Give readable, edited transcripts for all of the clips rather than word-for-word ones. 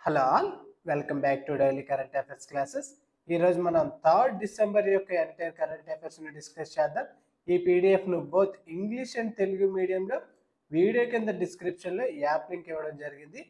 Hello all, welcome back to daily current affairs classes. ఈరోజు మనం 3 December యొక్క entire current అఫైర్స్ని discuss చేద్దాం. ఈ పీడిఎఫ్ను బోత్ ఇంగ్లీష్ అండ్ తెలుగు మీడియంలో వీడియో కింద డిస్క్రిప్షన్లో యాప్ లింక్ ఇవ్వడం జరిగింది.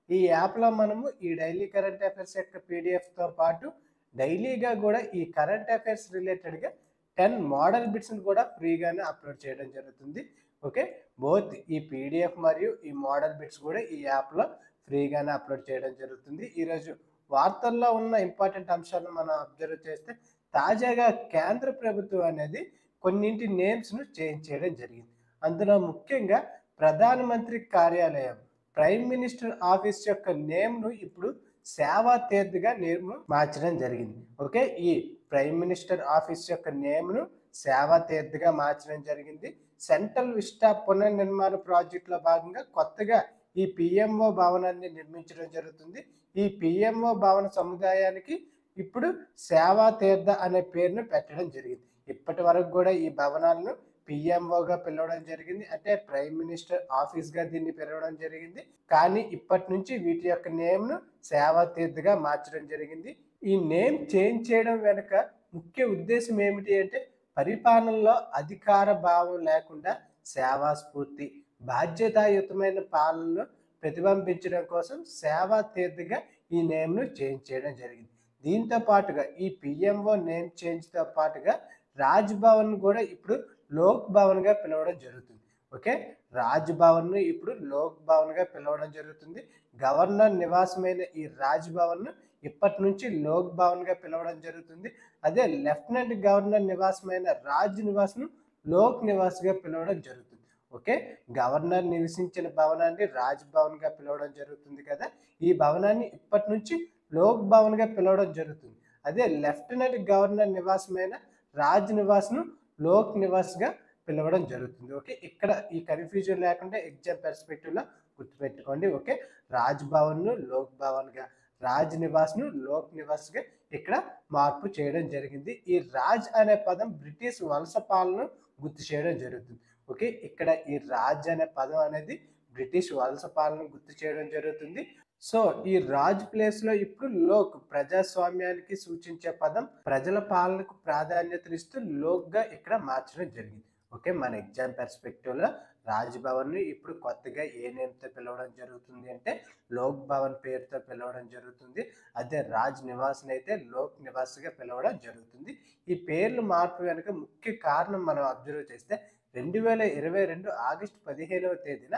ఈ యాప్లో మనము ఈ డైలీ కరెంట్ అఫైర్స్ యొక్క పీడిఎఫ్తో పాటు డైలీగా కూడా ఈ కరెంట్ అఫైర్స్ రిలేటెడ్గా 10 మోడల్ బిట్స్ని కూడా ఫ్రీగానే అప్లోడ్ చేయడం జరుగుతుంది. ఓకే, బోత్ ఈ పీడిఎఫ్ మరియు ఈ మోడల్ బిట్స్ కూడా ఈ యాప్లో ఫ్రీగానే అప్లోడ్ చేయడం జరుగుతుంది. ఈరోజు వార్తల్లో ఉన్న ఇంపార్టెంట్ అంశాలను మనం అబ్జర్వ్ చేస్తే తాజాగా కేంద్ర ప్రభుత్వం అనేది కొన్నింటి నేమ్స్ను చేంజ్ చేయడం జరిగింది. అందులో ముఖ్యంగా ప్రధానమంత్రి కార్యాలయం ప్రైమ్ మినిస్టర్ ఆఫీస్ యొక్క నేమ్ను ఇప్పుడు సేవా తీర్థ్గా నేమ్ను మార్చడం జరిగింది. ఓకే, ఈ ప్రైమ్ మినిస్టర్ ఆఫీస్ యొక్క నేమ్ను సేవా తీర్థ్గా మార్చడం జరిగింది. సెంట్రల్ విస్టా పునర్నిర్మాణ ప్రాజెక్టులో భాగంగా కొత్తగా ఈ పిఎంఓ భవనాన్ని నిర్మించడం జరుగుతుంది. ఈ పిఎంఓ భవన సముదాయానికి ఇప్పుడు సేవా తీర్థ అనే పేరును పెట్టడం జరిగింది. ఇప్పటి వరకు కూడా ఈ భవనాలను పిఎంఓగా పిలవడం జరిగింది, అంటే ప్రైమ్ మినిస్టర్ ఆఫీస్గా దీన్ని పిలవడం జరిగింది. కానీ ఇప్పటి నుంచి వీటి యొక్క నేమ్ను సేవా తీర్థగా మార్చడం జరిగింది. ఈ నేమ్ చేంజ్ చేయడం వెనుక ముఖ్య ఉద్దేశం ఏమిటి అంటే పరిపాలనలో అధికార భావం లేకుండా సేవా స్ఫూర్తి, బాధ్యతాయుతమైన పాలనను ప్రతిబింబించడం కోసం సేవా తీర్థగా ఈ నేమ్ను చేంజ్ చేయడం జరిగింది. దీంతో పాటుగా ఈ పిఎంఓ నేమ్ చేంజ్తో పాటుగా రాజ్ భవన్ కూడా ఇప్పుడు లోక్ భవన్గా పిలవడం జరుగుతుంది. ఓకే, రాజ్ భవన్ను ఇప్పుడు లోక్ భవన్గా పిలవడం జరుగుతుంది. గవర్నర్ నివాసమైన ఈ రాజ్ భవన్ను ఇప్పటి నుంచి లోక్ భవన్గా పిలవడం జరుగుతుంది. అదే లెఫ్టినెంట్ గవర్నర్ నివాసమైన రాజ్ నివాస్ను లోక్ నివాస్గా పిలవడం జరుగుతుంది. ఓకే, గవర్నర్ నివసించిన భవనాన్ని రాజ్ భవన్గా పిలవడం జరుగుతుంది కదా, ఈ భవనాన్ని ఇప్పటి నుంచి లోక్ భవన్గా పిలవడం జరుగుతుంది. అదే లెఫ్టినెంట్ గవర్నర్ నివాసమైన రాజ్ నివాస్ను లోక్ నివాస్గా పిలవడం జరుగుతుంది. ఓకే, ఇక్కడ ఈ కన్ఫ్యూజన్ లేకుండా ఎగ్జామ్ పర్స్పెక్టివ్లో గుర్తుపెట్టుకోండి. ఓకే, రాజ్ భవన్ను లోక్ భవన్గా, రాజ్ నివాస్ను లోక్ నివాస్గా ఇక్కడ మార్పు చేయడం జరిగింది. ఈ రాజ్ అనే పదం బ్రిటిష్ వలస పాలన గుర్తు చేయడం జరుగుతుంది. ఓకే, ఇక్కడ ఈ రాజ్ అనే పదం అనేది బ్రిటిష్ వలస పాలన గుర్తు చేయడం జరుగుతుంది. సో ఈ రాజ్ ప్లేస్లో ఇప్పుడు లోక్, ప్రజాస్వామ్యానికి సూచించే పదం, ప్రజల పాలనకు ప్రాధాన్యతనిస్తూ లోక్గా ఇక్కడ మార్చడం జరిగింది. ఓకే, మన ఎగ్జామ్ పర్స్పెక్టివ్లో రాజ్ భవన్ని ఇప్పుడు కొత్తగా ఏ నేమ్తో పిలవడం జరుగుతుంది అంటే లోక్ భవన్ పేరుతో పిలవడం జరుగుతుంది. అదే రాజ్ నివాస్ని అయితే లోక్ నివాస్గా పిలవడం జరుగుతుంది. ఈ పేర్లు మార్పు వెనుక ముఖ్య కారణం మనం అబ్జర్వ్ చేస్తే 2022 ఆగస్టు 15వ తేదీన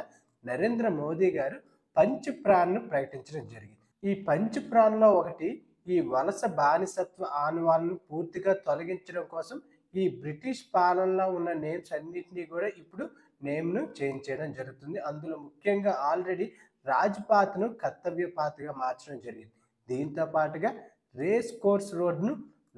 నరేంద్ర మోదీ గారు పంచ్ ప్రాణ్ను ప్రకటించడం జరిగింది. ఈ పంచ్ ప్రాణ్లో ఒకటి ఈ వలస బానిసత్వ ఆనవాళ్ళను పూర్తిగా తొలగించడం కోసం ఈ బ్రిటిష్ పాలనలో ఉన్న నేమ్స్ అన్నింటినీ కూడా ఇప్పుడు నేమ్ను చేంజ్ చేయడం జరుగుతుంది. అందులో ముఖ్యంగా ఆల్రెడీ రాజ్పాత్ను కర్తవ్యపాత్గా మార్చడం జరిగింది. దీంతో పాటుగా రేస్ కోర్స్ రోడ్ను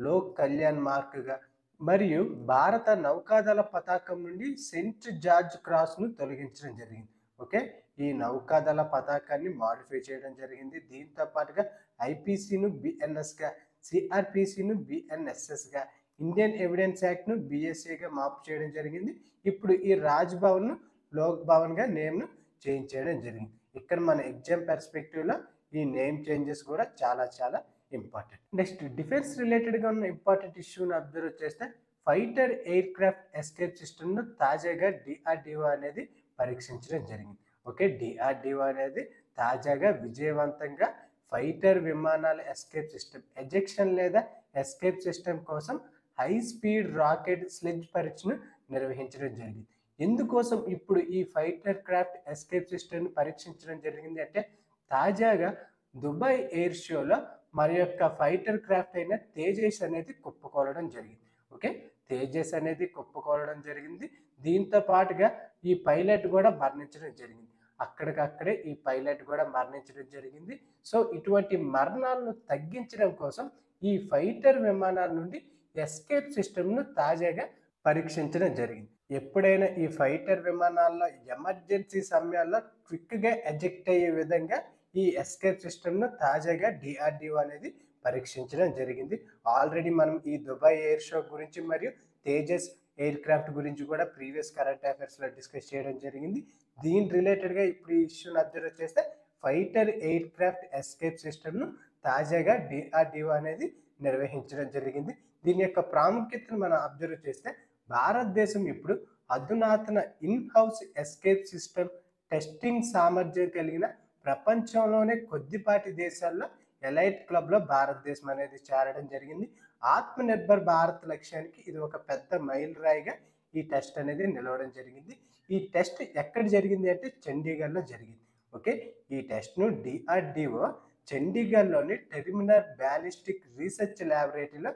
లోక్ కళ్యాణ్ మార్క్గా మరియు భారత నౌకాదళ పతాకం నుండి సెయింట్ జార్జ్ క్రాస్ను తొలగించడం జరిగింది. ఓకే, ఈ నౌకాదళ పతాకాన్ని మాడిఫై చేయడం జరిగింది. దీంతో పాటుగా ఐపీసీను బిఎన్ఎస్గా, సిఆర్పిసిను బిఎన్ఎస్ఎస్గా, ఇండియన్ ఎవిడెన్స్ యాక్ట్ను బిఎస్ఏగా మార్పు చేయడం జరిగింది. ఇప్పుడు ఈ రాజ్ భవన్ను లోక్ భవన్గా నేమ్ను చేంజ్ చేయడం జరిగింది. ఇక్కడ మన ఎగ్జామ్ పర్స్పెక్టివ్లో ఈ నేమ్ చేంజెస్ కూడా చాలా చాలా ఇంపార్టెంట్. నెక్స్ట్ డిఫెన్స్ రిలేటెడ్గా ఉన్న ఇంపార్టెంట్ ఇష్యూని అబ్జర్వ్ చేస్తే ఫైటర్ ఎయిర్ క్రాఫ్ట్ ఎస్కేప్ సిస్టమ్ను తాజాగా డిఆర్డిఓ అనేది పరీక్షించడం జరిగింది. ఓకే, డిఆర్డిఓ అనేది తాజాగా విజయవంతంగా ఫైటర్ విమానాల ఎస్కేప్ సిస్టమ్, ఎజెక్షన్ లేదా ఎస్కేప్ సిస్టమ్ కోసం హై స్పీడ్ రాకెట్ స్లెడ్జ్ పరీక్షను నిర్వహించడం జరిగింది. ఎందుకోసం ఇప్పుడు ఈ ఫైటర్ క్రాఫ్ట్ ఎస్కేప్ సిస్టమ్ను పరీక్షించడం జరిగింది అంటే తాజాగా దుబాయ్ ఎయిర్ షోలో మరి యొక్క ఫైటర్ క్రాఫ్ట్ అయిన తేజస్ అనేది కుప్పకూలడం జరిగింది. ఓకే, తేజస్ అనేది కుప్పకూలడం జరిగింది. దీంతో పాటుగా ఈ పైలట్ కూడా మరణించడం జరిగింది. అక్కడికక్కడే ఈ పైలట్ కూడా మరణించడం జరిగింది. సో ఇటువంటి మరణాలను తగ్గించడం కోసం ఈ ఫైటర్ విమానాల నుండి ఎస్కేప్ సిస్టమ్ను తాజాగా పరీక్షించడం జరిగింది. ఎప్పుడైనా ఈ ఫైటర్ విమానాల్లో ఎమర్జెన్సీ సమయాల్లో క్విక్గా ఎజెక్ట్ అయ్యే విధంగా ఈ ఎస్కేప్ సిస్టమ్ను తాజాగా డిఆర్డిఓ అనేది పరీక్షించడం జరిగింది. ఆల్రెడీ మనం ఈ దుబాయ్ ఎయిర్ షో గురించి మరియు తేజస్ ఎయిర్ క్రాఫ్ట్ గురించి కూడా ప్రీవియస్ కరెంట్ అఫైర్స్లో డిస్కస్ చేయడం జరిగింది. దీని రిలేటెడ్గా ఇప్పుడు ఈ ఇష్యూని అబ్జర్వ్ చేస్తే ఫైటర్ ఎయిర్ క్రాఫ్ట్ ఎస్కేప్ సిస్టమ్ను తాజాగా DRDO అనేది నిర్వహించడం జరిగింది. దీని యొక్క ప్రాముఖ్యతను మనం అబ్జర్వ్ చేస్తే భారతదేశం ఇప్పుడు అధునాతన in house escape system testing సామర్థ్యం కలిగిన ప్రపంచంలోనే కొద్దిపాటి దేశాల్లో ఎలైట్ క్లబ్లో భారతదేశం అనేది చేరడం జరిగింది. ఆత్మనిర్భర్ భారత్ లక్ష్యానికి ఇది ఒక పెద్ద మైల్ రాయిగా ఈ టెస్ట్ అనేది నిలవడం జరిగింది. ఈ టెస్ట్ ఎక్కడ జరిగింది అంటే చండీగఢ్లో జరిగింది. ఓకే, ఈ టెస్ట్ను DRDO చండీగఢ్లోని టెర్మినల్ బ్యాలిస్టిక్ రీసెర్చ్ ల్యాబొరేటరీలో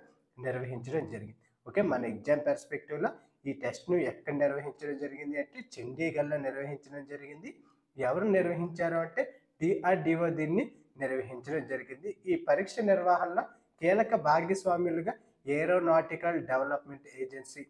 నిర్వహించడం జరిగింది. ఓకే, మన ఎగ్జామ్ పర్స్పెక్టివ్లో ఈ టెస్ట్ను ఎక్కడ నిర్వహించడం జరిగింది అంటే చండీగఢ్లో నిర్వహించడం జరిగింది. ఎవరు నిర్వహించారు అంటే DRDO దీన్ని నిర్వహించడం జరిగింది. ఈ పరీక్ష నిర్వహణలో కీలక భాగస్వాములుగా aeronautical development agency,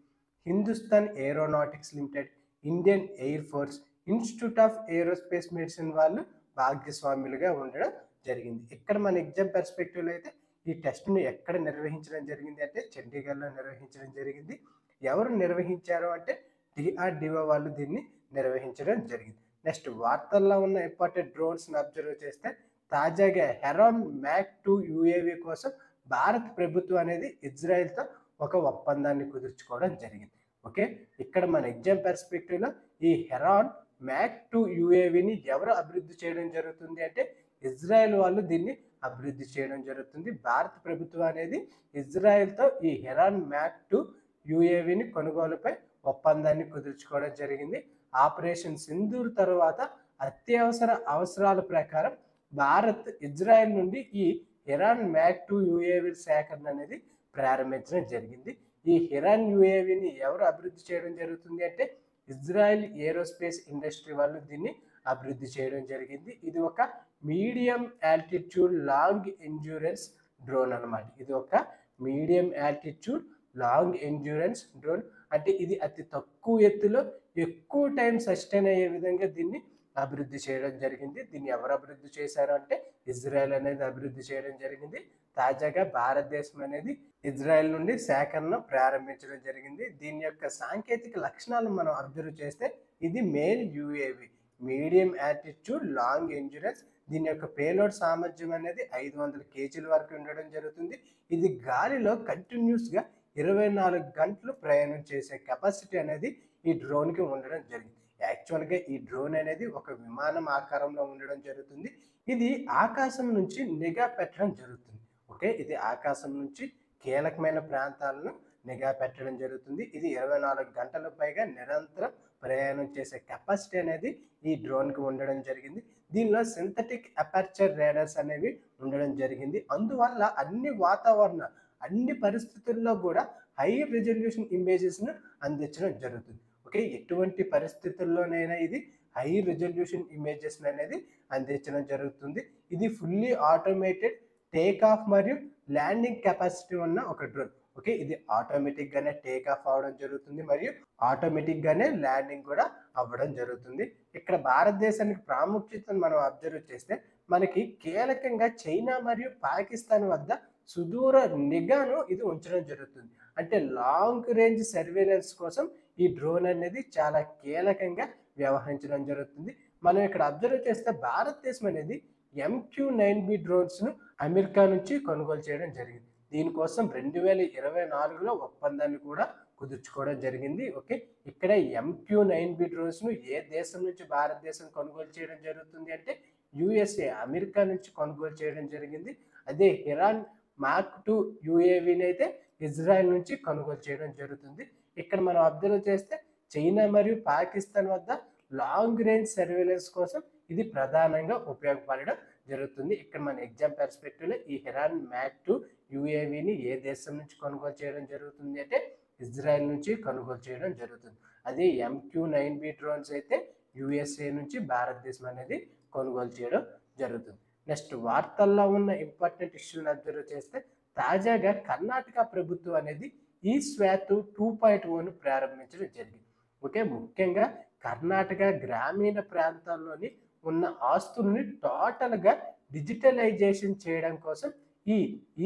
Hindustan aeronautics limited, Indian air force, institute of aerospace medicine వాళ్ళు భాగస్వాములుగా ఉండడం జరిగింది. ఇక్కడ మన ఎగ్జామ్ పర్స్పెక్టివ్లో అయితే ఈ టెస్ట్ను ఎక్కడ నిర్వహించడం జరిగింది అంటే చండీగఢ్లో నిర్వహించడం జరిగింది. ఎవరు నిర్వహించారు అంటే DRDO వాళ్ళు దీన్ని నిర్వహించడం జరిగింది. నెక్స్ట్ వార్తల్లో ఉన్న ఇంపార్టెంట్ డ్రోన్స్ని అబ్జర్వ్ చేస్తే తాజాగా హెరాన్ మ్యాక్ 2 UAV కోసం భారత ప్రభుత్వం అనేది ఇజ్రాయెల్తో ఒక ఒప్పందాన్ని కుదుర్చుకోవడం జరిగింది. ఓకే, ఇక్కడ మన ఎగ్జామ్ పర్స్పెక్టివ్లో ఈ హెరాన్ మ్యాక్ 2 UAVని ఎవరు అభివృద్ధి చేయడం జరుగుతుంది అంటే ఇజ్రాయెల్ వాళ్ళు దీన్ని అభివృద్ధి చేయడం జరుగుతుంది. భారత ప్రభుత్వం అనేది ఇజ్రాయెల్తో ఈ హెరాన్ మ్యాక్ 2 UAVని కొనుగోలుపై ఒప్పందాన్ని కుదుర్చుకోవడం జరిగింది. ఆపరేషన్ సింధూర్ తర్వాత అత్యవసర అవసరాల ప్రకారం భారత్ ఇజ్రాయెల్ నుండి ఈ హెరాన్ మ్యాక్ 2 UAV సేకరణ అనేది ప్రారంభించడం జరిగింది. ఈ హెరాన్ UAVని ఎవరు అభివృద్ధి చేయడం జరుగుతుంది అంటే ఇజ్రాయెల్ ఏరోస్పేస్ ఇండస్ట్రీ వాళ్ళు దీన్ని అభివృద్ధి చేయడం జరిగింది. ఇది ఒక medium altitude long endurance drone అన్నమాట. ఇది ఒక medium altitude long endurance drone అంటే ఇది అతి తక్కువ ఎత్తులో ఎక్కువ టైం సస్టైన్ అయ్యే విధంగా దీన్ని అభివృద్ధి చేయడం జరిగింది. దీన్ని ఎవరు అభివృద్ధి చేశారు అంటే ఇజ్రాయెల్ అనేది అభివృద్ధి చేయడం జరిగింది. తాజాగా భారతదేశం అనేది ఇజ్రాయెల్ నుండి సేకరణను ప్రారంభించడం జరిగింది. దీని యొక్క సాంకేతిక లక్షణాలను మనం అబ్జర్వ్ చేస్తే ఇది main UAV, medium altitude long endurance. దీని యొక్క పేలోడ్ సామర్థ్యం అనేది 500 kg వరకు ఉండడం జరుగుతుంది. ఇది గాలిలో కంటిన్యూస్గా 24 గంటలు ప్రయాణం చేసే కెపాసిటీ అనేది ఈ డ్రోన్కి ఉండడం జరిగింది. యాక్చువల్గా ఈ డ్రోన్ అనేది ఒక విమానం ఆకారంలో ఉండడం జరుగుతుంది. ఇది ఆకాశం నుంచి నిఘా పెట్టడం జరుగుతుంది. ఓకే, ఇది ఆకాశం నుంచి కీలకమైన ప్రాంతాలను నిఘా పెట్టడం జరుగుతుంది. ఇది 24 గంటల పైగా నిరంతరం ప్రయాణం చేసే కెపాసిటీ అనేది ఈ డ్రోన్కి ఉండడం జరిగింది. దీనిలో సింథటిక్ అపర్చర్ రేడర్స్ అనేవి ఉండడం జరిగింది. అందువల్ల అన్ని పరిస్థితుల్లో కూడా హై రిజల్యూషన్ ఇమేజెస్ను అందించడం జరుగుతుంది. ఓకే, ఎటువంటి పరిస్థితుల్లోనైనా ఇది హై రిజల్యూషన్ ఇమేజెస్ అనేది అందించడం జరుగుతుంది. ఇది ఫుల్లీ ఆటోమేటెడ్ టేక్ ఆఫ్ మరియు ల్యాండింగ్ కెపాసిటీ ఉన్న ఒక డ్రోన్. ఓకే, ఇది ఆటోమేటిక్గానే టేక్ ఆఫ్ అవ్వడం జరుగుతుంది మరియు ఆటోమేటిక్గానే ల్యాండింగ్ కూడా అవ్వడం జరుగుతుంది. ఇక్కడ భారతదేశానికి ప్రాముఖ్యతను మనం అబ్జర్వ్ చేస్తే మనకి కీలకంగా చైనా మరియు పాకిస్తాన్ వద్ద సుదూర నిఘాను ఇది ఉంచడం జరుగుతుంది. అంటే లాంగ్ రేంజ్ సర్వేలెన్స్ కోసం ఈ డ్రోన్ అనేది చాలా కీలకంగా వ్యవహరించడం జరుగుతుంది. మనం ఇక్కడ అబ్జర్వ్ చేస్తే భారతదేశం అనేది MQ-9B డ్రోన్స్ను అమెరికా నుంచి కొనుగోలు చేయడం జరిగింది. దీనికోసం 2024లో ఒప్పందాన్ని కూడా కుదుర్చుకోవడం జరిగింది. ఓకే, ఇక్కడ MQ-9B డ్రోన్స్ను ఏ దేశం నుంచి భారతదేశం కొనుగోలు చేయడం జరుగుతుంది అంటే USA, అమెరికా నుంచి కొనుగోలు చేయడం జరిగింది. అదే హెరాన్ మ్యాక్ 2 UAVని అయితే ఇజ్రాయెల్ నుంచి కొనుగోలు చేయడం జరుగుతుంది. ఇక్కడ మనం అబ్జర్వ్ చేస్తే చైనా మరియు పాకిస్తాన్ వద్ద లాంగ్ రేంజ్ సర్వేలెన్స్ కోసం ఇది ప్రధానంగా ఉపయోగపడడం జరుగుతుంది. ఇక్కడ మన ఎగ్జామ్ పర్స్పెక్టివ్లో ఈ హెరాన్ మ్యాక్ 2 UAVని ఏ దేశం నుంచి కొనుగోలు చేయడం జరుగుతుంది అంటే ఇజ్రాయెల్ నుంచి కొనుగోలు చేయడం జరుగుతుంది. అదే MQ-9B డ్రోన్స్ అయితే USA నుంచి భారతదేశం అనేది కొనుగోలు చేయడం జరుగుతుంది. నెక్స్ట్ వార్తల్లో ఉన్న ఇంపార్టెంట్ ఇష్యూని అబ్జర్వ్ చేస్తే తాజాగా కర్ణాటక ప్రభుత్వం అనేది eSWAT 2.0ను ప్రారంభించడం జరిగింది. ఓకే, ముఖ్యంగా కర్ణాటక గ్రామీణ ప్రాంతాల్లోని ఉన్న ఆస్తుల్ని టోటల్గా డిజిటలైజేషన్ చేయడం కోసం ఈ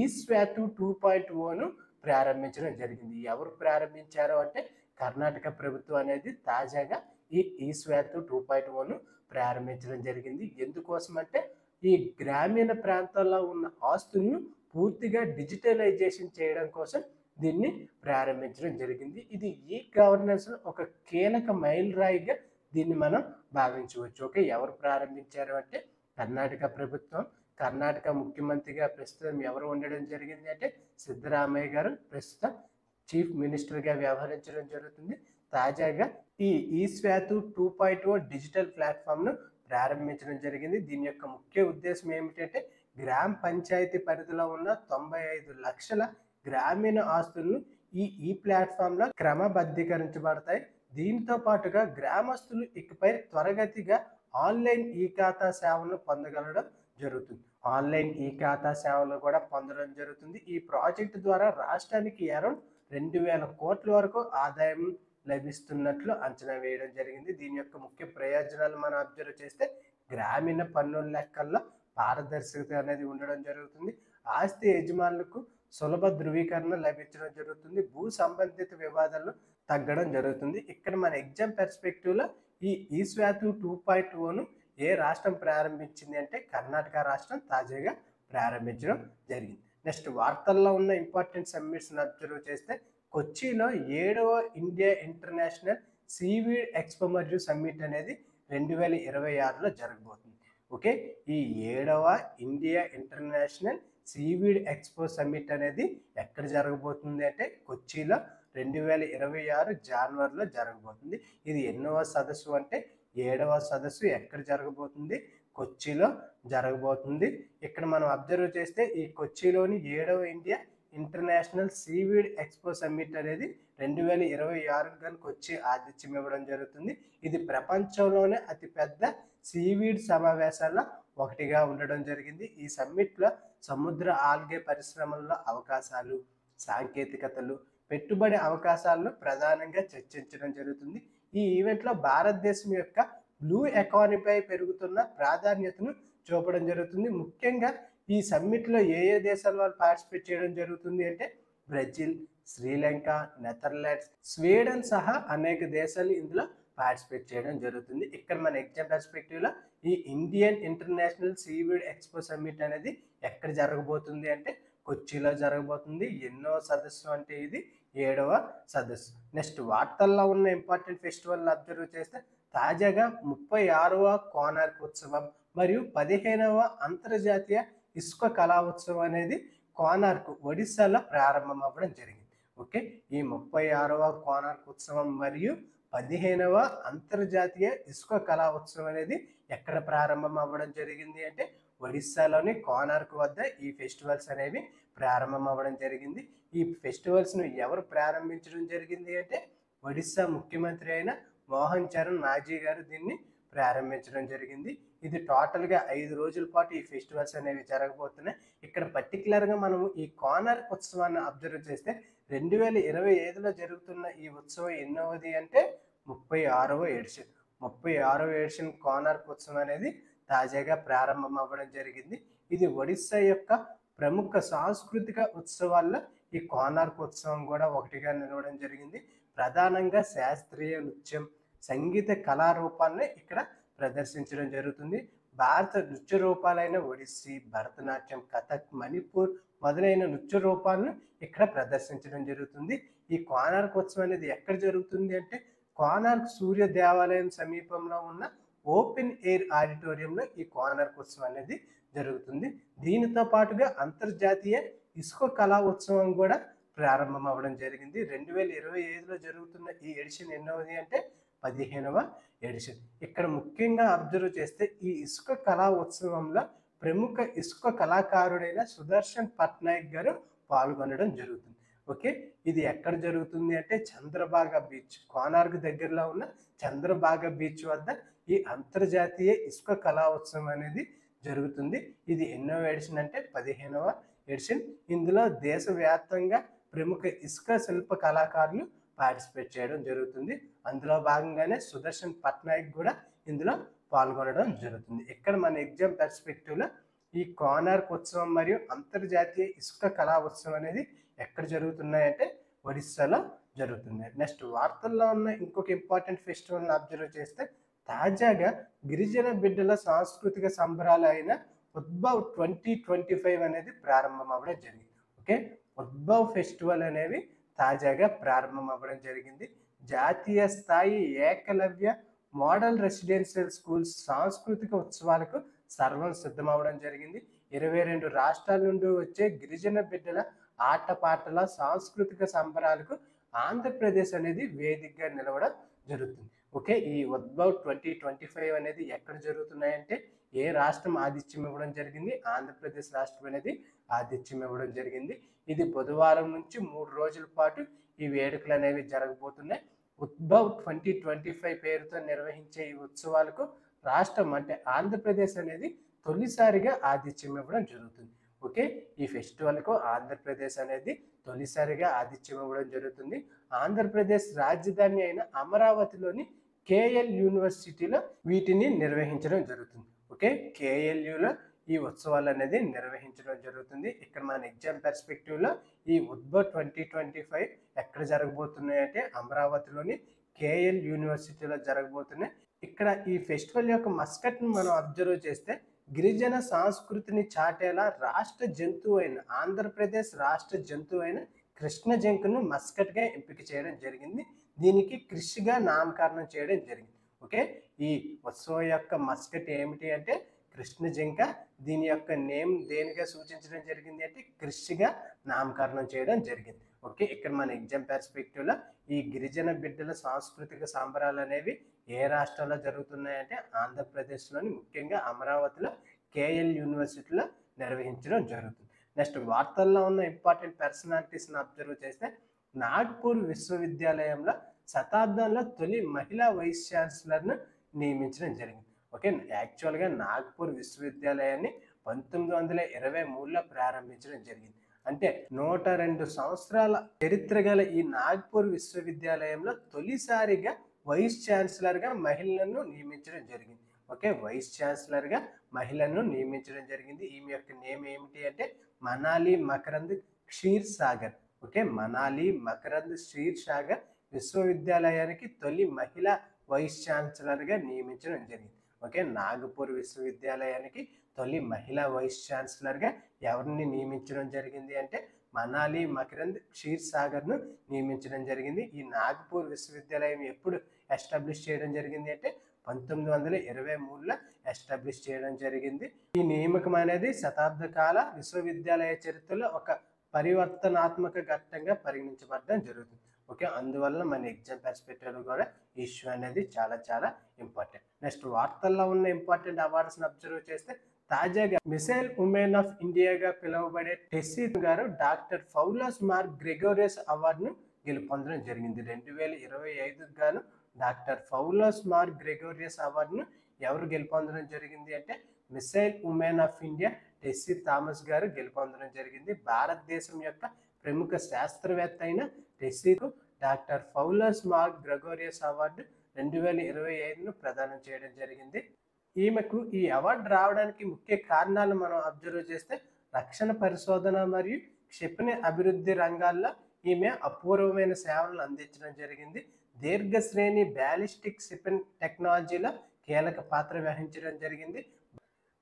eSWAT 2.0ను ప్రారంభించడం జరిగింది. ఎవరు ప్రారంభించారు అంటే కర్ణాటక ప్రభుత్వం అనేది తాజాగా ఈ eSWAT 2.0ను ప్రారంభించడం జరిగింది. ఎందుకోసం అంటే ఈ గ్రామీణ ప్రాంతాల్లో ఉన్న ఆస్తులను పూర్తిగా డిజిటలైజేషన్ చేయడం కోసం దీన్ని ప్రారంభించడం జరిగింది. ఇది ఈ గవర్నెన్స్ ఒక కీలక మైలురాయిగా దీన్ని మనం భావించవచ్చు. ఓకే, ఎవరు ప్రారంభించారు అంటే కర్ణాటక ప్రభుత్వం. కర్ణాటక ముఖ్యమంత్రిగా ప్రస్తుతం ఎవరు ఉండడం జరిగింది అంటే సిద్ధరామయ్య గారు ప్రస్తుతం చీఫ్ మినిస్టర్గా వ్యవహరించడం జరుగుతుంది. తాజాగా ఈ స్వాతు 2.0 డిజిటల్ ప్లాట్ఫామ్ను ప్రారంభించడం జరిగింది. దీని యొక్క ముఖ్య ఉద్దేశం ఏమిటంటే గ్రామ పంచాయతీ పరిధిలో ఉన్న 95 లక్షల గ్రామీణ ఆస్తులను ఈ ప్లాట్ఫామ్లో క్రమబద్ధీకరించబడతాయి. దీంతో పాటుగా గ్రామస్తులు ఇకపై త్వరగతిగా ఆన్లైన్ ఈ ఖాతా సేవలను పొందగలడం జరుగుతుంది. ఆన్లైన్ ఈ ఖాతా సేవలు కూడా పొందడం జరుగుతుంది. ఈ ప్రాజెక్టు ద్వారా రాష్ట్రానికి అరౌండ్ 2000 కోట్ల వరకు ఆదాయం లభిస్తున్నట్లు అంచనా వేయడం జరిగింది. దీని యొక్క ముఖ్య ప్రయోజనాలు మనం అబ్జర్వ్ చేస్తే గ్రామీణ పన్నుల లెక్కల్లో పారదర్శకత అనేది ఉండడం జరుగుతుంది. ఆస్తి యజమానులకు సులభ ధృవీకరణ లభించడం జరుగుతుంది. భూ సంబంధిత వివాదాలు తగ్గడం జరుగుతుంది. ఇక్కడ మన ఎగ్జామ్ పర్స్పెక్టివ్లో ఈ స్వాతు 2.0ను ఏ రాష్ట్రం ప్రారంభించింది అంటే కర్ణాటక రాష్ట్రం తాజాగా ప్రారంభించడం జరిగింది. నెక్స్ట్ వార్తల్లో ఉన్న ఇంపార్టెంట్ సమ్మిట్స్ని అబ్జర్వ్ చేస్తే కొచ్చిలో 7వ ఇండియా ఇంటర్నేషనల్ సీవీడ్ ఎక్స్పో మరియు సమ్మిట్ అనేది 2026లో జరగబోతుంది. ఓకే, ఈ 7వ India international seaweed expo summit అనేది ఎక్కడ జరగబోతుంది అంటే కొచ్చిలో 2026 జనవరిలో జరగబోతుంది. ఇది ఎన్నవ సదస్సు అంటే 7వ సదస్సు ఎక్కడ జరగబోతుంది? కొచ్చిలో జరగబోతుంది. ఇక్కడ మనం అబ్జర్వ్ చేస్తే ఈ కొచ్చిలోని 7వ India international seaweed expo summit అనేది 2026 కానీ కొచ్చి ఆతిథ్యం ఇవ్వడం జరుగుతుంది. ఇది ప్రపంచంలోనే అతిపెద్ద సీవీడ్ సమావేశాల్లో ఒకటిగా ఉండడం జరిగింది. ఈ సమ్మిట్లో సముద్ర ఆల్గే పరిశ్రమల్లో అవకాశాలు, సాంకేతికతలు, పెట్టుబడి అవకాశాలను ప్రధానంగా చర్చించడం జరుగుతుంది. ఈ ఈవెంట్లో భారతదేశం యొక్క బ్లూ ఎకానమీపై పెరుగుతున్న ప్రాధాన్యతను చూపడం జరుగుతుంది. ముఖ్యంగా ఈ సమ్మిట్లో ఏ దేశాల వాళ్ళు పార్టిసిపేట్ చేయడం జరుగుతుంది అంటే బ్రెజిల్, శ్రీలంక, నెదర్లాండ్స్, స్వీడన్ సహా అనేక దేశాలు ఇందులో పార్టిసిపేట్ చేయడం జరుగుతుంది. ఇక్కడ మన ఎగ్జామ్ పర్స్పెక్టివ్లో ఈ Indian international seaweed expo summit అనేది ఎక్కడ జరగబోతుంది అంటే కొచ్చిలో జరగబోతుంది. ఎన్నో సదస్సు అంటే ఇది 7వ సదస్సు. నెక్స్ట్ వార్తల్లో ఉన్న ఇంపార్టెంట్ ఫెస్టివల్ అబ్జర్వ్ చేస్తే తాజాగా 36వ కోనార్క్ ఉత్సవం మరియు 15వ అంతర్జాతీయ ఇసుక కళా ఉత్సవం అనేది కోనార్క్ ఒడిస్సాలో ప్రారంభం అవ్వడం జరిగింది. ఓకే, ఈ 36వ కోనార్క్ ఉత్సవం మరియు 15వ అంతర్జాతీయ ఇసుక కళా ఉత్సవం అనేది ఎక్కడ ప్రారంభం అవ్వడం జరిగింది అంటే ఒడిస్సాలోని కోనార్క్ వద్ద ఈ ఫెస్టివల్స్ అనేవి ప్రారంభం అవ్వడం జరిగింది. ఈ ఫెస్టివల్స్ను ఎవరు ప్రారంభించడం జరిగింది అంటే ఒడిస్సా ముఖ్యమంత్రి అయిన మోహన్ చరణ్ మాజీ గారు దీన్ని ప్రారంభించడం జరిగింది. ఇది టోటల్గా 5 రోజుల పాటు ఈ ఫెస్టివల్స్ అనేవి జరగబోతున్నాయి. ఇక్కడ పర్టికులర్గా మనము ఈ కోనార్క్ ఉత్సవాన్ని అబ్జర్వ్ చేస్తే 2025లో జరుగుతున్న ఈ ఉత్సవం ఎన్నోది అంటే 36వ ఎడిషన్. 36వ ఎడిషన్ కోనార్క్ ఉత్సవం అనేది తాజాగా ప్రారంభం అవ్వడం జరిగింది. ఇది ఒడిస్సా యొక్క ప్రముఖ సాంస్కృతిక ఉత్సవాల్లో ఈ కోనార్క్ ఉత్సవం కూడా ఒకటిగా నిలవడం జరిగింది. ప్రధానంగా శాస్త్రీయ నృత్యం, సంగీత కళారూపాలను ఇక్కడ ప్రదర్శించడం జరుగుతుంది. భారత నృత్య రూపాలైన ఒడిస్సీ, భరతనాట్యం, కథక్, మణిపూర్ మొదలైన నృత్య రూపాలను ఇక్కడ ప్రదర్శించడం జరుగుతుంది. ఈ కోనార్క్ ఉత్సవం అనేది ఎక్కడ జరుగుతుంది అంటే కోనార్క్ సూర్య దేవాలయం సమీపంలో ఉన్న ఓపెన్ ఎయిర్ ఆడిటోరియంలో ఈ కోనార్క్ ఉత్సవం అనేది జరుగుతుంది. దీనితో పాటుగా అంతర్జాతీయ ఇసుక కళా ఉత్సవం కూడా ప్రారంభం అవ్వడం జరిగింది. 2025లో జరుగుతున్న ఈ ఎడిషన్ ఎన్నోది అంటే 15వ ఎడిషన్. ఇక్కడ ముఖ్యంగా అబ్జర్వ్ చేస్తే ఈ ఇసుక కళా ఉత్సవంలో ప్రముఖ ఇసుక కళాకారుడైన సుదర్శన్ పట్నాయక్ గారు పాల్గొనడం జరుగుతుంది. ఓకే, ఇది ఎక్కడ జరుగుతుంది అంటే చంద్రబాగా బీచ్, కోనార్క్ దగ్గరలో ఉన్న చంద్రబాగా బీచ్ వద్ద ఈ అంతర్జాతీయ ఇసుక కళా ఉత్సవం అనేది జరుగుతుంది. ఇది ఎన్నో ఎడిషన్ అంటే 15వ ఎడిషన్. ఇందులో దేశవ్యాప్తంగా ప్రముఖ ఇసుక శిల్ప కళాకారులు పార్టిసిపేట్ చేయడం జరుగుతుంది. అందులో భాగంగానే సుదర్శన్ పట్నాయక్ కూడా ఇందులో పాల్గొనడం జరుగుతుంది. ఇక్కడ మన ఎగ్జామ్ పర్స్పెక్టివ్లో ఈ కోనార్క్ ఉత్సవం మరియు అంతర్జాతీయ ఇసుక కళా ఉత్సవం అనేది ఎక్కడ జరుగుతున్నాయంటే ఒడిస్సాలో జరుగుతుంది. నెక్స్ట్ వార్తల్లో ఉన్న ఇంకొక ఇంపార్టెంట్ ఫెస్టివల్ని అబ్జర్వ్ చేస్తే తాజాగా గిరిజన బిడ్డల సాంస్కృతిక సంబరాలు అయిన ఉద్భవ్ 2025 అనేది ప్రారంభం అవ్వడం జరిగింది. ఓకే, ఉద్భవ్ ఫెస్టివల్ అనేవి తాజాగా ప్రారంభం అవ్వడం జరిగింది. జాతీయ స్థాయి ఏకలవ్య మోడల్ రెసిడెన్షియల్ స్కూల్స్ సాంస్కృతిక ఉత్సవాలకు సర్వం సిద్ధమవడం జరిగింది. 22 రాష్ట్రాల నుండి వచ్చే గిరిజన బిడ్డల ఆటపాటల సాంస్కృతిక సంబరాలకు ఆంధ్రప్రదేశ్ అనేది వేదికగా నిలవడం జరుగుతుంది. ఓకే, ఈ ఉద్భవ్ 2025 అనేది ఎక్కడ జరుగుతున్నాయంటే ఏ రాష్ట్రం ఆతిథ్యం ఇవ్వడం జరిగింది? ఆంధ్రప్రదేశ్ రాష్ట్రం అనేది ఆతిథ్యం ఇవ్వడం జరిగింది. ఇది బుధవారం నుంచి 3 రోజుల పాటు ఈ వేడుకలు అనేవి జరగబోతున్నాయి. ఉద్భవ్ 2025 పేరుతో నిర్వహించే ఈ ఉత్సవాలకు రాష్ట్రం అంటే ఆంధ్రప్రదేశ్ అనేది తొలిసారిగా ఆతిథ్యం ఇవ్వడం జరుగుతుంది. ఓకే, ఈ ఫెస్టివల్కు ఆంధ్రప్రదేశ్ అనేది తొలిసారిగా ఆతిథ్యం ఇవ్వడం జరుగుతుంది. ఆంధ్రప్రదేశ్ రాజధాని అయిన అమరావతిలోని కేఎల్ యూనివర్సిటీలో వీటిని నిర్వహించడం జరుగుతుంది. ఓకే, కేఎల్యూలో ఈ ఉత్సవాలు అనేది నిర్వహించడం జరుగుతుంది. ఇక్కడ మన ఎగ్జామ్ పర్స్పెక్టివ్లో ఈ ఉద్భవ్ 2025 ఎక్కడ జరగబోతున్నాయి అంటే అమరావతిలోని కేఎల్ యూనివర్సిటీలో జరగబోతున్నాయి. ఇక్కడ ఈ ఫెస్టివల్ యొక్క మస్కట్ను మనం అబ్జర్వ్ చేస్తే గిరిజన సంస్కృతిని చాటేలా రాష్ట్ర జంతువు అయిన ఆంధ్రప్రదేశ్ రాష్ట్ర జంతువు అయిన కృష్ణ జింకను మస్కట్గా ఎంపిక చేయడం జరిగింది. దీనికి కృషిగా నామకరణం చేయడం జరిగింది. ఓకే, ఈ ఉత్సవం యొక్క మస్కట్ ఏమిటి అంటే కృష్ణ జింక. దీని యొక్క నేమ్ దేనిగా సూచించడం జరిగింది అంటే కృషిగా నామకరణం చేయడం జరిగింది. ఓకే, ఇక్కడ మన ఎగ్జామ్ పర్స్పెక్టివ్లో ఈ గిరిజన బిడ్డల సాంస్కృతిక సంబరాలు అనేవి ఏ రాష్ట్రాల్లో జరుగుతున్నాయంటే ఆంధ్రప్రదేశ్లోని ముఖ్యంగా అమరావతిలో కేఎల్ యూనివర్సిటీలో నిర్వహించడం జరుగుతుంది. నెక్స్ట్ వార్తల్లో ఉన్న ఇంపార్టెంట్ పర్సనాలిటీస్ని అబ్జర్వ్ చేస్తే నాగ్పూర్ విశ్వవిద్యాలయంలో శతాబ్దంలో తొలి మహిళా వైస్ ఛాన్సలర్ను నియమించడం జరిగింది. ఓకే, యాక్చువల్గా నాగ్పూర్ విశ్వవిద్యాలయాన్ని 1923లో ప్రారంభించడం జరిగింది. అంటే 102 సంవత్సరాల చరిత్ర గల ఈ నాగ్పూర్ విశ్వవిద్యాలయంలో తొలిసారిగా వైస్ ఛాన్సలర్గా మహిళలను నియమించడం జరిగింది. ఓకే, వైస్ ఛాన్సలర్గా మహిళలను నియమించడం జరిగింది. ఈమె యొక్క నేమ్ ఏమిటి అంటే మనాలి మకరంద్ క్షీర్ సాగర్. ఓకే, మనాలి మకరంద్ క్షీర్ సాగర్ విశ్వవిద్యాలయానికి తొలి మహిళా వైస్ ఛాన్సలర్గా నియమించడం జరిగింది. ఓకే, నాగపూర్ విశ్వవిద్యాలయానికి తొలి మహిళా వైస్ ఛాన్సలర్గా ఎవరిని నియమించడం జరిగింది అంటే మనాలి మకరంద్ క్షీర్ సాగర్ను నియమించడం జరిగింది. ఈ నాగపూర్ విశ్వవిద్యాలయం ఎప్పుడు ఎస్టాబ్లిష్ చేయడం జరిగింది అంటే 1923లో ఎస్టాబ్లిష్ చేయడం జరిగింది. ఈ నియామకం అనేది శతాబ్ద కాల విశ్వవిద్యాలయ చరిత్రలో ఒక పరివర్తనాత్మక ఘట్టంగా పరిగణించబడడం జరుగుతుంది. ఓకే, అందువల్ల మన ఎగ్జామ్ పర్స్పెక్టివ్లో కూడా ఇష్యూ అనేది చాలా చాలా ఇంపార్టెంట్. నెక్స్ట్ వార్తల్లో ఉన్న ఇంపార్టెంట్ అవార్డ్స్ని అబ్జర్వ్ చేస్తే తాజాగా మిసైల్ ఉమెన్ ఆఫ్ ఇండియాగా పిలువబడే టెస్సీ గారు డాక్టర్ ఫౌలాస్ మార్క్ గ్రెగోరియస్ అవార్డును గెలుపొందడం జరిగింది. 2025 గాను డాక్టర్ ఫౌలాస్ మార్క్ గ్రెగోరియస్ అవార్డును ఎవరు గెలుపొందడం జరిగింది అంటే missile women of India Tessy Thomas గారు గెలుపొందడం జరిగింది. భారతదేశం యొక్క ప్రముఖ శాస్త్రవేత్త అయిన టెస్సీకు డాక్టర్ ఫౌలాస్ మార్క్ గ్రెగోరియస్ అవార్డు 2025ను ప్రదానం చేయడం జరిగింది. ఈమెకు ఈ అవార్డు రావడానికి ముఖ్య కారణాలు మనం అబ్జర్వ్ చేస్తే రక్షణ పరిశోధన మరియు క్షిపణి అభివృద్ధి రంగాల్లో ఈమె అపూర్వమైన సేవలను అందించడం జరిగింది. దీర్ఘ శ్రేణి బ్యాలిస్టిక్ క్షిపణి టెక్నాలజీలో కీలక పాత్ర వహించడం జరిగింది.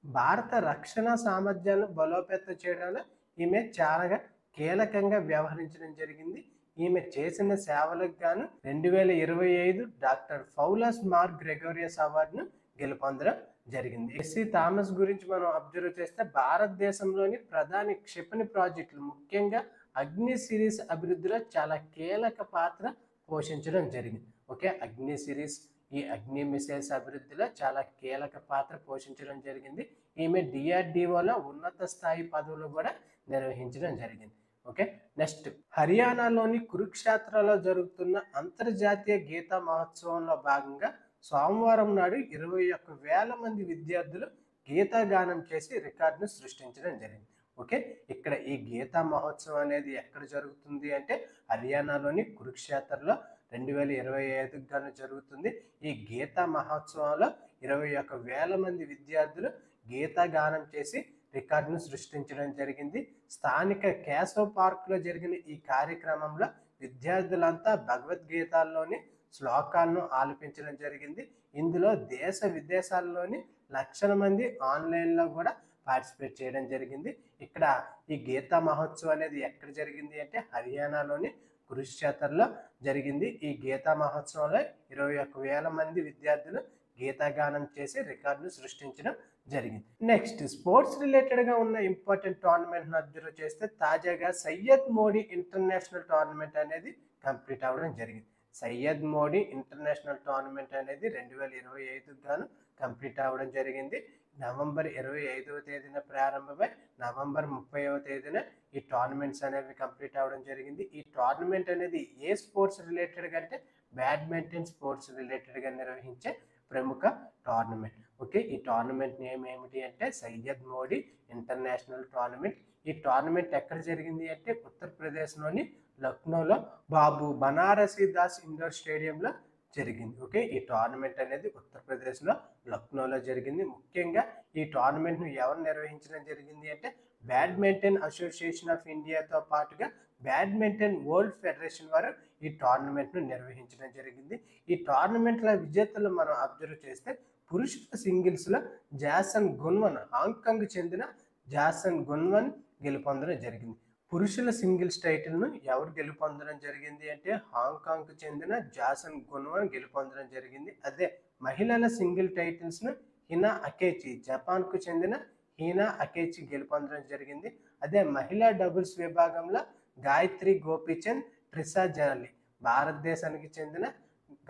భారత రక్షణ సామర్థ్యాలను బలోపేతం చేయడంలో ఈమె చాలా కీలకంగా వ్యవహరించడం జరిగింది. ఈమె చేసిన సేవలకు గాను 2025 డాక్టర్ ఫౌలాస్ మార్క్ గ్రెగోరియస్ అవార్డును గెలుపొందడం జరిగింది. టెస్సీ థామస్ గురించి మనం అబ్జర్వ్ చేస్తే భారతదేశంలోని ప్రధాన క్షిపణి ప్రాజెక్టులు ముఖ్యంగా అగ్ని సిరీస్ అభివృద్ధిలో చాలా కీలక పాత్ర పోషించడం జరిగింది. ఓకే, అగ్ని సిరీస్ ఈ అగ్ని మిసైల్స్ అభివృద్ధిలో చాలా కీలక పాత్ర పోషించడం జరిగింది. ఈమె DRDOలో ఉన్నత స్థాయి పదవులు కూడా నిర్వహించడం జరిగింది. ఓకే, నెక్స్ట్ హర్యానాలోని కురుక్షేత్రలో జరుగుతున్న అంతర్జాతీయ గీతా మహోత్సవంలో భాగంగా సోమవారం నాడు 21,000 మంది విద్యార్థులు గీతాగానం చేసి రికార్డును సృష్టించడం జరిగింది. ఓకే, ఇక్కడ ఈ గీతా మహోత్సవం అనేది ఎక్కడ జరుగుతుంది అంటే హర్యానాలోని కురుక్షేత్రలో 2025 గాను జరుగుతుంది. ఈ గీతా మహోత్సవంలో 21,000 మంది విద్యార్థులు గీతాగానం చేసి రికార్డును సృష్టించడం జరిగింది. స్థానిక కేశవ్ పార్క్లో జరిగిన ఈ కార్యక్రమంలో విద్యార్థులంతా భగవద్గీతలోని శ్లోకాలను ఆలపించడం జరిగింది. ఇందులో దేశ విదేశాల్లోని లక్షల మంది ఆన్లైన్లో కూడా పార్టిసిపేట్ చేయడం జరిగింది. ఇక్కడ ఈ గీతా మహోత్సవం అనేది ఎక్కడ జరిగింది అంటే హర్యానాలోని కురుక్షేత్రలో జరిగింది. ఈ గీతా మహోత్సవంలో 21,000 మంది విద్యార్థులు గీతాగానం చేసి రికార్డును సృష్టించడం జరిగింది. నెక్స్ట్ స్పోర్ట్స్ రిలేటెడ్గా ఉన్న ఇంపార్టెంట్ టోర్నమెంట్ను అబ్జర్వ్ చేస్తే తాజాగా సయ్యద్ మోడీ ఇంటర్నేషనల్ టోర్నమెంట్ అనేది కంప్లీట్ అవ్వడం జరిగింది. సయ్యద్ మోడీ ఇంటర్నేషనల్ టోర్నమెంట్ అనేది 2025 గాను కంప్లీట్ అవ్వడం జరిగింది. నవంబర్ 25వ తేదీన ప్రారంభమై నవంబర్ 30వ తేదీన ఈ టోర్నమెంట్స్ అనేవి కంప్లీట్ అవ్వడం జరిగింది. ఈ టోర్నమెంట్ అనేది ఏ స్పోర్ట్స్ రిలేటెడ్గా అంటే బ్యాడ్మింటన్ స్పోర్ట్స్ రిలేటెడ్గా నిర్వహించే ప్రముఖ టోర్నమెంట్. ఓకే, ఈ టోర్నమెంట్ నేమ్ ఏమిటి అంటే సయ్యద్ మోడీ ఇంటర్నేషనల్ టోర్నమెంట్. ఈ టోర్నమెంట్ ఎక్కడ జరిగింది అంటే ఉత్తరప్రదేశ్లోని లక్నోలో బాబు బనారసి దాస్ ఇండోర్ స్టేడియంలో జరిగింది. ఓకే, ఈ టోర్నమెంట్ అనేది ఉత్తరప్రదేశ్లో లక్నోలో జరిగింది. ముఖ్యంగా ఈ టోర్నమెంట్ను ఎవరు నిర్వహించడం జరిగింది అంటే బ్యాడ్మింటన్ అసోసియేషన్ ఆఫ్ ఇండియాతో పాటుగా బ్యాడ్మింటన్ వరల్డ్ ఫెడరేషన్ వారు ఈ టోర్నమెంట్ను నిర్వహించడం జరిగింది. ఈ టోర్నమెంట్ల విజేతలు మనం అబ్జర్వ్ చేస్తే పురుషుల సింగిల్స్లో జాసన్ గున్వన్ హాంకాంగ్ చెందిన జాసన్ గున్వన్ గెలుపొందడం జరిగింది. పురుషుల సింగిల్స్ టైటిల్ను ఎవరు గెలుపొందడం జరిగింది అంటే హాంకాంగ్కు చెందిన జాసన్ గున్వన్ గెలుపొందడం జరిగింది. అదే మహిళల సింగిల్ టైటిల్స్ను హినా అకేచి జపాన్కు చెందిన హీనా అకేచి గెలుపొందడం జరిగింది. అదే మహిళా డబుల్స్ విభాగంలో గాయత్రి గోపీచంద్ ట్రిషా జాలి భారతదేశానికి చెందిన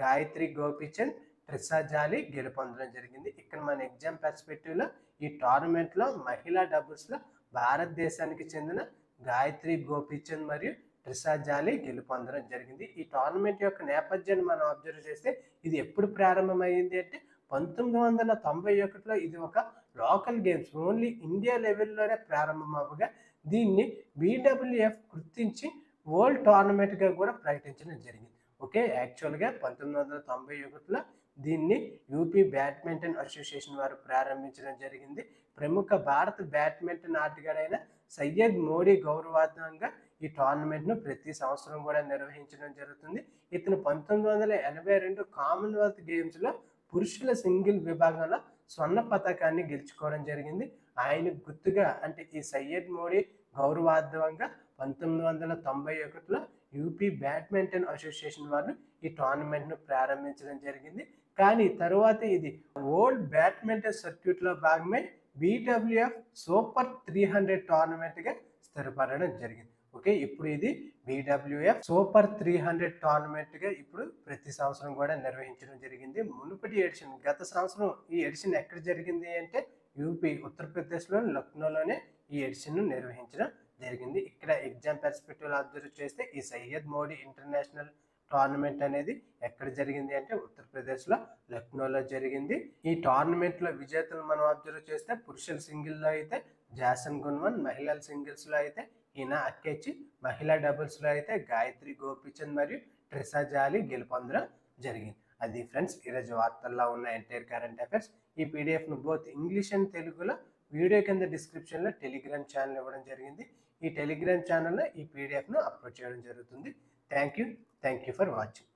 గాయత్రి గోపీచంద్ ట్రిషా జాలి గెలుపొందడం జరిగింది. ఇక్కడ మన ఎగ్జామ్ పర్స్పెక్టివ్లో ఈ టోర్నమెంట్లో మహిళా డబుల్స్లో భారతదేశానికి చెందిన గాయత్రి గోపీచంద్ మరియు ట్రిషా జాలి గెలుపొందడం జరిగింది. ఈ టోర్నమెంట్ యొక్క నేపథ్యాన్ని మనం అబ్జర్వ్ చేస్తే ఇది ఎప్పుడు ప్రారంభమైంది అంటే 1991లో ఇది ఒక లోకల్ గేమ్స్ ఓన్లీ ఇండియా లెవెల్లోనే ప్రారంభం అవ్వగా దీన్ని BWF గుర్తించి వరల్డ్ టోర్నమెంట్గా కూడా ప్రకటించడం జరిగింది. ఓకే, యాక్చువల్గా 1991లో దీన్ని యూపీ బ్యాడ్మింటన్ అసోసియేషన్ వారు ప్రారంభించడం జరిగింది. ప్రముఖ భారత బ్యాడ్మింటన్ ఆటగాడైన సయ్యద్ మోడీ గౌరవార్థంగా ఈ టోర్నమెంట్ను ప్రతి సంవత్సరం కూడా నిర్వహించడం జరుగుతుంది. ఇతను 1982 కామన్వెల్త్ గేమ్స్లో పురుషుల సింగిల్ విభాగంలో స్వర్ణ పతకాన్ని గెలుచుకోవడం జరిగింది. ఆయనకు గుర్తుగా అంటే ఈ సయ్యద్ మోడీ గౌరవార్థంగా 1991లో యూపీ బ్యాడ్మింటన్ అసోసియేషన్ వారు ఈ టోర్నమెంట్ను ప్రారంభించడం జరిగింది. కానీ తరువాత ఇది వరల్డ్ బ్యాడ్మింటన్ సర్క్యూట్లో భాగమే BWF సూపర్ 300 టోర్నమెంట్గా స్థిరపడడం జరిగింది. ఓకే, ఇప్పుడు ఇది BWF సూపర్ 300 టోర్నమెంట్గా ఇప్పుడు ప్రతి సంవత్సరం కూడా నిర్వహించడం జరిగింది. మునుపటి ఎడిషన్ గత సంవత్సరం ఈ ఎడిషన్ ఎక్కడ జరిగింది అంటే యూపీ ఉత్తరప్రదేశ్లోని లక్నోలోనే ఈ ఎడిషన్ను నిర్వహించడం జరిగింది. ఇక్కడ ఎగ్జామ్ పర్స్పెక్టివ్లో అబ్జర్వ్ చేస్తే ఈ సయ్యద్ మోడీ ఇంటర్నేషనల్ టోర్నమెంట్ అనేది ఎక్కడ జరిగింది అంటే ఉత్తరప్రదేశ్లో లక్నోలో జరిగింది. ఈ టోర్నమెంట్లో విజేతలు మనం అబ్జర్వ్ చేస్తే పురుషుల సింగిల్లో అయితే జాసన్ గున్వన్, మహిళల సింగిల్స్లో అయితే హీనా అకేచి, మహిళా డబుల్స్లో అయితే గాయత్రి గోపీచంద్ మరియు ట్రిషా జాలి గెలుపొందడం జరిగింది. అది ఫ్రెండ్స్ ఈరోజు వార్తల్లో ఉన్న ఎంటైర్ కరెంట్ అఫైర్స్. ఈ పీడిఎఫ్ను బోత్ ఇంగ్లీష్ అండ్ తెలుగులో వీడియో కింద డిస్క్రిప్షన్లో టెలిగ్రామ్ ఛానల్ ఇవ్వడం జరిగింది. ఈ టెలిగ్రామ్ ఛానల్లో ఈ పీడిఎఫ్ను అప్లోడ్ చేయడం జరుగుతుంది. Thank you for watching.